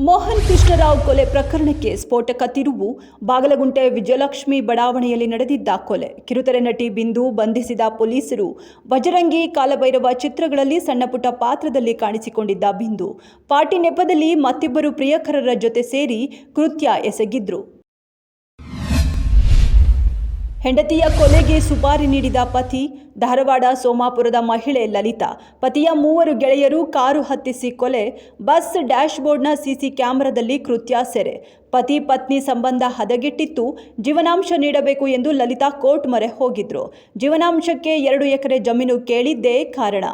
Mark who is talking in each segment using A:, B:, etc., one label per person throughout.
A: ಮೋಹನ್ ಕೃಷ್ಣರಾವ್ ಕೊಲೆ ಪ್ರಕರಣಕ್ಕೆ ಸ್ಫೋಟಕ ತಿರುವು. ಬಾಗಲಗುಂಟೆ ವಿಜಯಲಕ್ಷ್ಮಿ ಬಡಾವಣೆಯಲ್ಲಿ ನಡೆದಿದ್ದ ಕೊಲೆ. ಕಿರುತೆರೆ ನಟಿ ಬಿಂದು ಬಂಧಿಸಿದ ಪೊಲೀಸರು. ಬಜರಂಗಿ, ಕಾಲಭೈರವ ಚಿತ್ರಗಳಲ್ಲಿ ಸಣ್ಣಪುಟ್ಟ ಪಾತ್ರದಲ್ಲಿ ಕಾಣಿಸಿಕೊಂಡಿದ್ದ ಬಿಂದು ಪಾರ್ಟಿ ನೆಪದಲ್ಲಿ ಮತ್ತಿಬ್ಬರು ಪ್ರಿಯಕರರ ಜೊತೆ ಸೇರಿ ಕೃತ್ಯ ಎಸಗಿದ್ರು. ಹೆಂಡತಿಯ ಕೊಲೆಗೆ ಸುಪಾರಿ ನೀಡಿದ ಪತಿ. ಧಾರವಾಡ ಸೋಮಾಪುರದ ಮಹಿಳೆ ಲಲಿತಾ ಪತಿಯ 3 ಗೆಳೆಯರು ಕಾರು ಹತ್ತಿಸಿ ಕೊಲೆ. ಬಸ್ ಡ್ಯಾಶ್ಬೋರ್ಡ್ನ ಸಿಸಿ ಕ್ಯಾಮೆರಾದಲ್ಲಿ ಕೃತ್ಯ ಸೆರೆ. ಪತಿ ಪತ್ನಿ ಸಂಬಂಧ ಹದಗೆಟ್ಟಿತ್ತು. ಜೀವನಾಂಶ ನೀಡಬೇಕು ಎಂದು ಲಲಿತಾ ಕೋರ್ಟ್ ಮೊರೆ ಹೋಗಿದ್ರು. ಜೀವನಾಂಶಕ್ಕೆ 2 ಎಕರೆ ಜಮೀನು ಕೇಳಿದ್ದೇ ಕಾರಣ.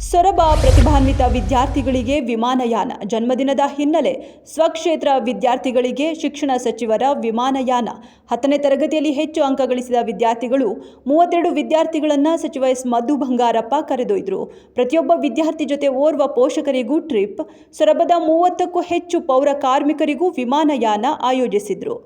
A: ಸೊರಬ ಪ್ರತಿಭಾನ್ವಿತ ವಿದ್ಯಾರ್ಥಿಗಳಿಗೆ ವಿಮಾನಯಾನ. ಜನ್ಮದಿನದ ಹಿನ್ನೆಲೆ ಸ್ವಕ್ಷೇತ್ರ ವಿದ್ಯಾರ್ಥಿಗಳಿಗೆ ಶಿಕ್ಷಣ ಸಚಿವರ ವಿಮಾನಯಾನ. 10ನೇ ತರಗತಿಯಲ್ಲಿ ಹೆಚ್ಚು ಅಂಕ ಗಳಿಸಿದ ವಿದ್ಯಾರ್ಥಿಗಳು 32 ವಿದ್ಯಾರ್ಥಿಗಳನ್ನು ಸಚಿವ ಎಸ್. ಮಧು ಬಂಗಾರಪ್ಪ ಕರೆದೊಯ್ದರು. ಪ್ರತಿಯೊಬ್ಬ ವಿದ್ಯಾರ್ಥಿ ಜೊತೆ ಓರ್ವ ಪೋಷಕರಿಗೂ ಟ್ರಿಪ್. ಸೊರಬದ 30ಕ್ಕೂ ಹೆಚ್ಚು ಪೌರ ಕಾರ್ಮಿಕರಿಗೂ ವಿಮಾನಯಾನ ಆಯೋಜಿಸಿದ್ರು.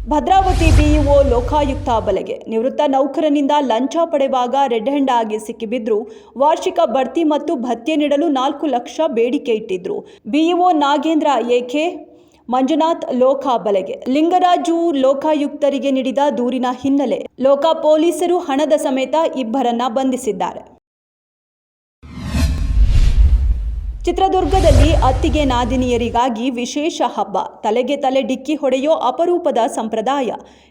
A: ಭದ್ರಾವತಿ ಬಿಇಒ ಲೋಕಾಯುಕ್ತ ಬಲೆಗೆ. ನಿವೃತ್ತ ನೌಕರನಿಂದ ಲಂಚ ಪಡೆಯುವಾಗ ರೆಡ್ ಹ್ಯಾಂಡ್ ಆಗಿ ಸಿಕ್ಕಿಬಿದ್ರು. ವಾರ್ಷಿಕ ಬಡ್ತಿ ಮತ್ತು ಭತ್ಯೆ ನೀಡಲು 4 ಲಕ್ಷ ಬೇಡಿಕೆ ಇಟ್ಟಿದ್ರು. ಬಿಇಒ ನಾಗೇಂದ್ರ ಎಕೆ, ಮಂಜುನಾಥ್ ಲೋಕ ಬಲೆಗೆ. ಲಿಂಗರಾಜು ಲೋಕಾಯುಕ್ತರಿಗೆ ನೀಡಿದ ದೂರಿನ ಹಿನ್ನೆಲೆ ಲೋಕ ಪೊಲೀಸರು ಹಣದ ಸಮೇತ ಇಬ್ಬರನ್ನ ಬಂಧಿಸಿದ್ದಾರೆ. ಚಿತ್ರದುರ್ಗದಲ್ಲಿ ಅತ್ತಿಗೆ ನಾದಿನಿಯರಿಗಾಗಿ ವಿಶೇಷ ಹಬ್ಬ. ತಲೆಗೆ ತಲೆ ಡಿಕ್ಕಿ ಹೊಡೆಯೋ ಅಪರೂಪದ ಸಂಪ್ರದಾಯ.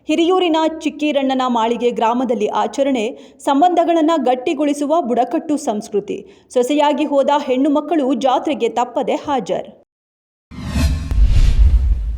A: ಹಿರಿಯೂರಿನ ಚಿಕ್ಕೀರಣ್ಣನ ಮಾಳಿಗೆ ಗ್ರಾಮದಲ್ಲಿ ಆಚರಣೆ. ಸಂಬಂಧಗಳನ್ನು ಗಟ್ಟಿಗೊಳಿಸುವ ಬುಡಕಟ್ಟು ಸಂಸ್ಕೃತಿ. ಸೊಸೆಯಾಗಿ ಹೋದ ಹೆಣ್ಣು ಮಕ್ಕಳು ಜಾತ್ರೆಗೆ ತಪ್ಪದೆ ಹಾಜರ್.